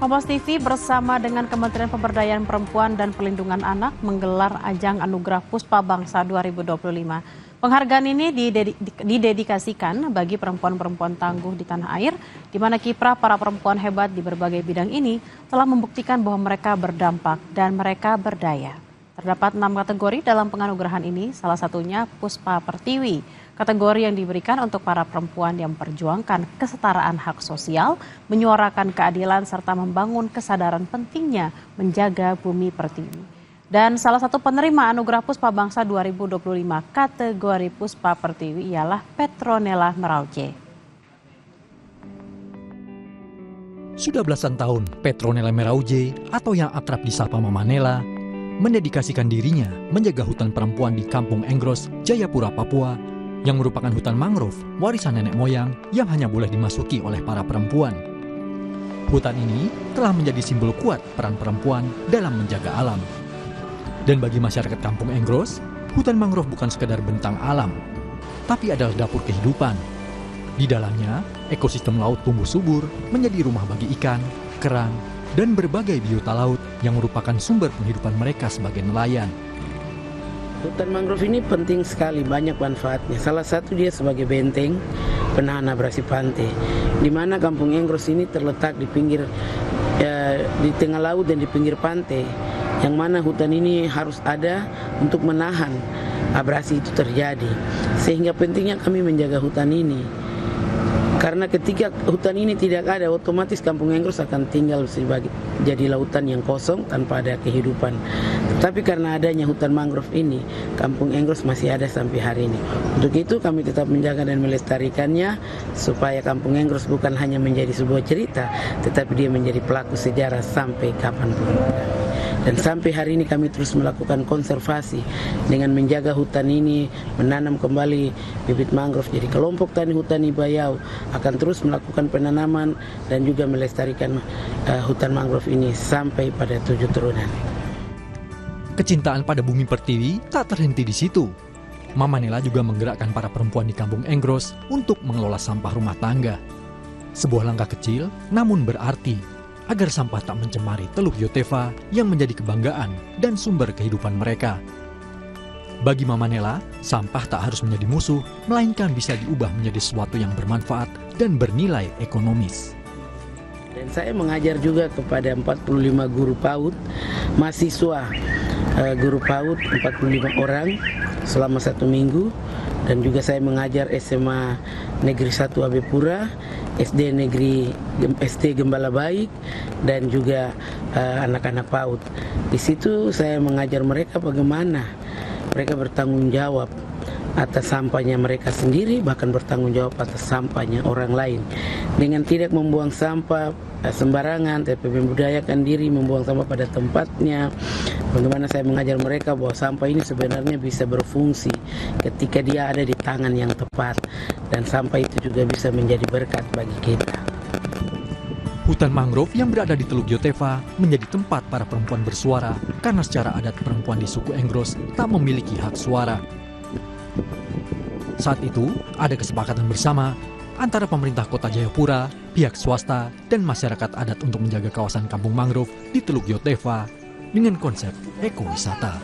Kompas TV bersama dengan Kementerian Pemberdayaan Perempuan dan Perlindungan Anak menggelar ajang Anugerah Puspa Bangsa 2025. Penghargaan ini didedikasikan bagi perempuan-perempuan tangguh di tanah air, di mana kiprah para perempuan hebat di berbagai bidang ini telah membuktikan bahwa mereka berdampak dan mereka berdaya. Terdapat 6 kategori dalam penganugerahan ini, salah satunya Puspa Pertiwi. Kategori yang diberikan untuk para perempuan yang memperjuangkan kesetaraan hak sosial, menyuarakan keadilan, serta membangun kesadaran pentingnya menjaga bumi pertiwi. Dan salah satu penerima Anugerah Puspa Bangsa 2025 kategori Puspa Pertiwi ialah Petronella Merauce. Sudah belasan tahun, Petronella Merauce atau yang akrab disapa Mama Nela mendedikasikan dirinya menjaga hutan perempuan di Kampung Enggros, Jayapura, Papua, yang merupakan hutan mangrove warisan nenek moyang yang hanya boleh dimasuki oleh para perempuan. Hutan ini telah menjadi simbol kuat peran perempuan dalam menjaga alam. Dan bagi masyarakat Kampung Enggros, hutan mangrove bukan sekedar bentang alam, tapi adalah dapur kehidupan. Di dalamnya, ekosistem laut tumbuh subur menjadi rumah bagi ikan, kerang, dan berbagai biota laut yang merupakan sumber penghidupan mereka sebagai nelayan. Hutan mangrove ini penting sekali, banyak manfaatnya. Salah satu dia sebagai benteng penahan abrasi pantai, di mana Kampung Enggros ini terletak di pinggir, di tengah laut dan di pinggir pantai, yang mana hutan ini harus ada untuk menahan abrasi itu terjadi. Sehingga pentingnya kami menjaga hutan ini. Karena ketika hutan ini tidak ada, otomatis Kampung Enggros akan tinggal sebagai jadi lautan yang kosong tanpa ada kehidupan. Tapi karena adanya hutan mangrove ini, Kampung Enggros masih ada sampai hari ini. Untuk itu kami tetap menjaga dan melestarikannya supaya Kampung Enggros bukan hanya menjadi sebuah cerita, tetapi dia menjadi pelaku sejarah sampai kapanpun. Dan sampai hari ini kami terus melakukan konservasi dengan menjaga hutan ini, menanam kembali bibit mangrove. Jadi kelompok tani hutani Bayau akan terus melakukan penanaman dan juga melestarikan hutan mangrove ini sampai pada 7 turunan. Kecintaan pada bumi pertiwi tak terhenti di situ. Mama Nela juga menggerakkan para perempuan di Kampung Enggros untuk mengelola sampah rumah tangga. Sebuah langkah kecil namun berarti, agar sampah tak mencemari Teluk Yotefa yang menjadi kebanggaan dan sumber kehidupan mereka. Bagi Mama Nela, sampah tak harus menjadi musuh, melainkan bisa diubah menjadi sesuatu yang bermanfaat dan bernilai ekonomis. Dan saya mengajar juga kepada 45 guru PAUD, mahasiswa guru PAUD 45 orang selama 1 minggu. Dan juga saya mengajar SMA Negeri 1 Abepura, SD Gembala Baik, dan juga anak-anak PAUD. Di situ saya mengajar mereka bagaimana mereka bertanggung jawab atas sampahnya mereka sendiri, bahkan bertanggung jawab atas sampahnya orang lain. Dengan tidak membuang sampah sembarangan, tapi membudayakan diri membuang sampah pada tempatnya. Bagaimana saya mengajar mereka bahwa sampah ini sebenarnya bisa berfungsi ketika dia ada di tangan yang tepat. Dan sampah itu juga bisa menjadi berkat bagi kita. Hutan mangrove yang berada di Teluk Yotefa menjadi tempat para perempuan bersuara karena secara adat perempuan di suku Enggros tak memiliki hak suara. Saat itu, ada kesepakatan bersama antara pemerintah kota Jayapura, pihak swasta, dan masyarakat adat untuk menjaga kawasan kampung mangrove di Teluk Yotefa dengan konsep ekowisata.